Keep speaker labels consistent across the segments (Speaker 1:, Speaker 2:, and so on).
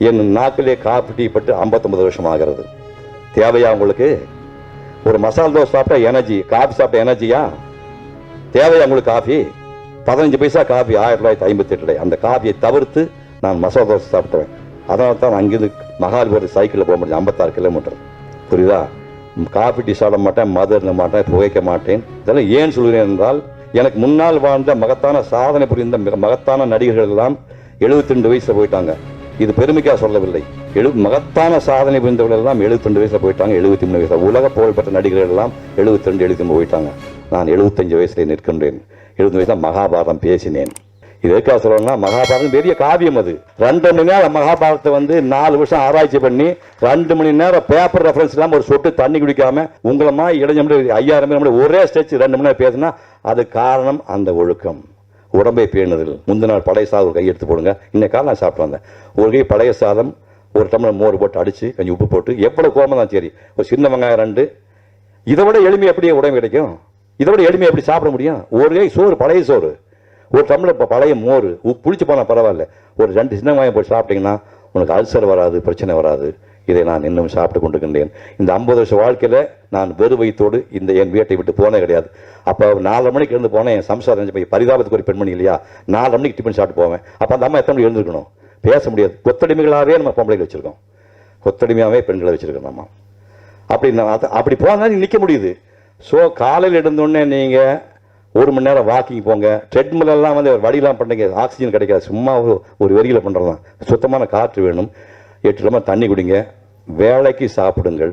Speaker 1: என் நாக்கிலே coffee tea பட்டு 59 வருஷம் ஆகிறது. தேவையா உங்களுக்கு? ஒரு மசாலா தோசை சாப்பிட்டா எனர்ஜி, காஃபி சாப்பிட்டா எனர்ஜியா? தேவையா உங்களுக்கு காஃபி? 15 பைசா காஃபி 1958. அந்த காஃபியை தவிர்த்து நான் மசாலா தோசை சாப்பிட்டேன். அதனால தான் அங்கிருந்து மகாபலிபுரம் சைக்கிளில் போக முடியும், 56 கிலோமீட்டர். புரியுதா? காஃபி டீ சாப்பிட மாட்டேன், மது இருந்த மாட்டேன், புகைக்க மாட்டேன். இதெல்லாம் ஏன் சொல்கிறேன் என்றால், எனக்கு முன்னால் வாழ்ந்த மகத்தான சாதனை புரிந்த மகத்தான நடிகர்கள் எல்லாம் 72 வயசுல போயிட்டாங்க. இது பெருமைக்காக சொல்லவில்லை. மகத்தான சாதனை புரிந்தவர்கள் எல்லாம் 72 வயசுல போயிட்டாங்க, 73 வயசுல. உலக புகழ்பெற்ற நடிகர்கள் எல்லாம் 72, 73 போயிட்டாங்க. நான் 75 வயசுல நிற்கின்றேன். 70 வயசுல மகாபாரதம் பேசினேன். இது எதுக்காக சொல்லணும்னா, மகாபாரதம் பெரிய காவியம். அது 2 மணி நேரம் மகாபாரதத்தை 4 வருஷம் ஆராய்ச்சி பண்ணி 2 மணி நேரம் பேப்பர் ரெஃபரன்ஸ் இல்லாமல் ஒரு சொட்டு தண்ணி குடிக்காம உங்களமா இளைஞர் 5000 பேர் ஒரே ஸ்டேஜ் 2 மணி நேரம் பேசினா அது காரணம் அந்த ஒழுக்கம், உடம்பை பேணுதல். முந்தின நாள் பழைய சாதம் ஒரு கை எடுத்து போடுங்க. இன்னைக்கு காலம் நான் சாப்பிட்டு வந்தேன். ஒரு கை பழைய சாதம், ஒரு டம்ளர் மோர் போட்டு அடிச்சு கொஞ்சம் உப்பு போட்டு, எவ்வளவு கோபம் தான் சரி, ஒரு சின்ன வெங்காயம் 2. இதை விட எளிமையாக எப்படி உடம்பு கிடைக்கும்? இதை விட எளிமையாக எப்படி சாப்பிட முடியும்? ஒரு கை சோறு, பழைய சோறு, ஒரு டம்ளர் பழைய மோர், புளிச்சு போனால் பரவாயில்ல, ஒரு 2 சின்ன வெங்காயம் போட்டு சாப்பிட்டீங்கன்னா உனக்கு அல்சர் வராது, பிரச்சனை வராது. இதை நான் இன்னும் சாப்பிட்டு கொண்டிருக்கின்றேன். இந்த 50 வருஷ வாழ்க்கையில் நான் வெறு வயிற்றோடு என் வீட்டை விட்டு போனே கிடையாது. அப்போ 4 மணிக்கு எழுந்து போனேன். என் சம்சாரம் நினைச்சு பரிதாபத்துக்கு ஒரு பெண்மணி இல்லையா, 4 மணிக்கு டிஃபன் சாப்பிட்டு போவேன். அப்போ அந்த அம்மா எத்தனை மணிக்கு எழுந்திருக்கணும்? பேச முடியாது. கொத்தடிமைகளாகவே நம்ம பொம்பளைகள் வச்சிருக்கோம், கொத்தடிமையாகவே பெண்களை வச்சிருக்கோம் நம்ம. அப்படி போனால் நிற்க முடியுது. ஸோ காலையில் எழுந்தோடனே நீங்கள் 1 மணி நேரம் வாக்கிங் போங்க. ட்ரெட்மில்லாம் வடியெல்லாம் பண்ணுங்க, ஆக்சிஜன் கிடைக்காது. சும்மா ஒரு வெறியில் பண்ணுறதான். சுத்தமான காற்று வேணும். 8 லிட்டர் தண்ணி குடிங்க. வேலைக்கு சாப்பிடுங்கள்.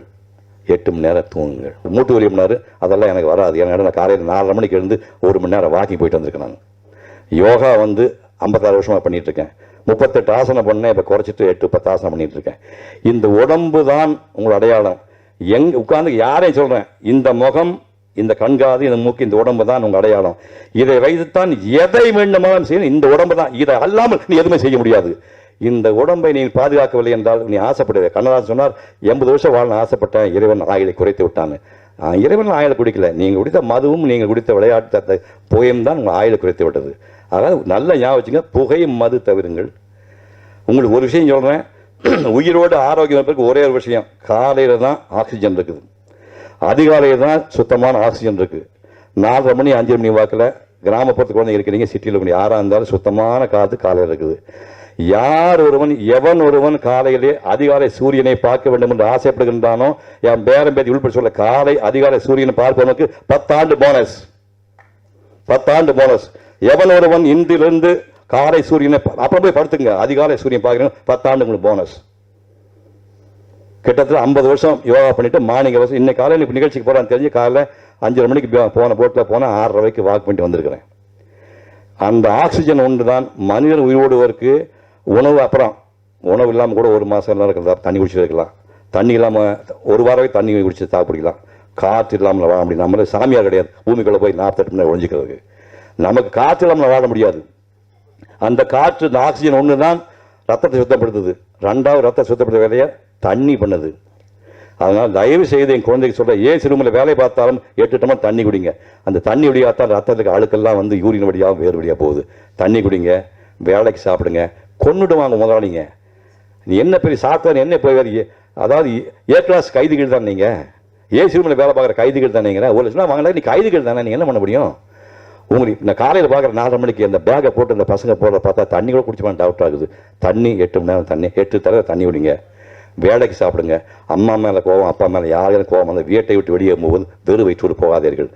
Speaker 1: 8 மணி நேரம் தூங்குங்கள். மூட்டு வலி பண்ணாரு, அதெல்லாம் எனக்கு வராது. ஏன்னா நான் காலையில் 4:30 மணிக்கு எழுந்து 1 மணி நேரம் வாக்கிங் போயிட்டு வந்திருக்கேன். நான் யோகா 56 வருஷமாக பண்ணிட்டு இருக்கேன். 38 ஆசனம் பண்ணேன். இப்போ குறைச்சிட்டு 8-10 ஆசனம் பண்ணிட்டு இருக்கேன். இந்த உடம்பு தான் உங்கள் அடையாளம். உட்கார்ந்து யாரையும் சொல்றேன், இந்த முகம், இந்த கண்காது, இந்த மூக்கு, இந்த உடம்பு தான் உங்க அடையாளம். இதை வைத்துத்தான் எதை வேண்டுமானாலும் செய்யணும். இந்த உடம்பு தான். இதை அல்லாமல் நீ எதுவுமே செய்ய முடியாது. இந்த உடம்பை நீ பாதுகாக்கவில்லை என்றால் நீ ஆசைப்படுவ. கண்ணதாசன் சொன்னார், 80 வருஷம் வாழ ஆசைப்பட்டேன், இறைவன் ஆயுளை குறைத்து விட்டான்னு. இறைவன் ஆயுளை குடிக்கல. நீங்கள் குடித்த மதுவும் நீங்கள் குடித்த விளையாட்டு புகையும் தான் உங்கள் ஆயுளை குறைத்து விட்டது. அதாவது நல்ல ஞாபகம் வச்சுங்க, புகையும் மது தவிருங்கள். உங்களுக்கு ஒரு விஷயம் சொல்றேன், உயிரோடு ஆரோக்கியம் இருப்பதற்கு ஒரே ஒரு விஷயம், காலையில தான் ஆக்சிஜன் இருக்குது, அதிகாலையில் தான் சுத்தமான ஆக்சிஜன் இருக்கு. 4:30 மணி 5 மணி வாக்கில் கிராமப்புறத்து குழந்தை இருக்கிறீங்க, சிட்டியில் இருக்கக்கூடிய யாராக இருந்தாலும் சுத்தமான காற்று காலையில் இருக்குது. எவன் ஒருவன் காலையிலே அதிகாலை சூரியனை பார்க்க வேண்டும் என்று ஆசைப்படுகின்றானோ, என் பேரம் பேத்தி உள்பட சொல்ல, காலை அதிகாலை சூரியனை பார்ப்பவனுக்கு 10 ஆண்டு போனஸ். 10 ஆண்டு போனஸ். எவன் ஒருவன் இன்றிலிருந்து காலை சூரியனை அப்புறம் போய் படுத்துங்க, அதிகாலை சூரியன் பார்க்கணும், 10 ஆண்டு உங்களுக்கு போனஸ். கிட்டத்தட்ட 50 வருஷம் யோகா பண்ணிட்டு மார்னிங் அவசரம். இன்னைக்கு காலையில் இப்போ நிகழ்ச்சிக்கு போகிறான்னு தெரிஞ்சு காலையில் 5:30 மணிக்கு போன போட்டில் போனால் 6:30 வரைக்கும் வாக் பண்ணிட்டு வந்திருக்கிறேன். அந்த ஆக்சிஜன் ஒன்று தான் மனிதன் உயிரோடுவதற்கு. உணவு அப்புறம் உணவு இல்லாமல் கூட 1 மாதம் எல்லாம் இருக்கிறதா தண்ணி குடிச்சிட்டு இருக்கலாம். தண்ணி இல்லாமல் 1 வாரமே தண்ணி குடிச்சு சாப்பிடலாம். காற்று இல்லாமல் வாழ முடியும். நம்மளே சாமியார் கிடையாது, பூமிக்குள்ளே போய் 48 மணி நேரம் ஒழிஞ்சிக்கிறதுக்கு. நமக்கு காற்று இல்லாமல் வாழ முடியாது. அந்த காற்று, இந்த ஆக்சிஜன் ஒன்று தான் ரத்தத்தை சுத்தப்படுத்துது. 2வது ரத்தத்தை சுத்தப்படுத்த வேலையை தண்ணி பண்ணுது. அதனால் தயவு செய்து என் குழந்தைக்கு சொல்ற, ஏன் சிறுமில் வேலை பார்த்தாலும் 8 டம்ளர் தண்ணி குடிங்க. அந்த தண்ணி வழியாத்தான் ரத்தத்துக்கு அழுக்கெல்லாம் யூரின் வழியாக வேறு வழியாக போகுது. தண்ணி குடிங்க, வேலைக்கு சாப்பிடுங்க. கொண்டுடுவாங்க முதலாளிங்க. நீ என்ன பெரிய சாப்பிட்டாரு, என்ன போய் அதாவது ஏ கிளாஸ் கைதிகள் தான் நீங்கள். ஏன் சிறுமில் வேலை பார்க்குற கைதிகள் தான் நீங்கள். 1 லட்சம் வாங்கினா நீ கைதிகள் தானே, நீங்கள் என்ன பண்ண முடியும்? உங்களுக்கு நான் காலையில் பார்க்குற 4:30 மணிக்கு அந்த பேக்கை போட்டு இந்த பசங்க போடுற பார்த்தா தண்ணி கூட குடிச்சுப்பான்னு டவுட் ஆகுது. தண்ணி 8 மணி நேரம் தண்ணி, 8 தடவை தண்ணி குடிங்க. வேலைக்கு சாப்பிடுங்க. அம்மா மேலே கோவம், அப்பா மேலே யாரும் கோவம் வந்து வீட்டை விட்டு வெளியே போகும்போது வெறு வயிற்றோடு போகாதீர்கள்.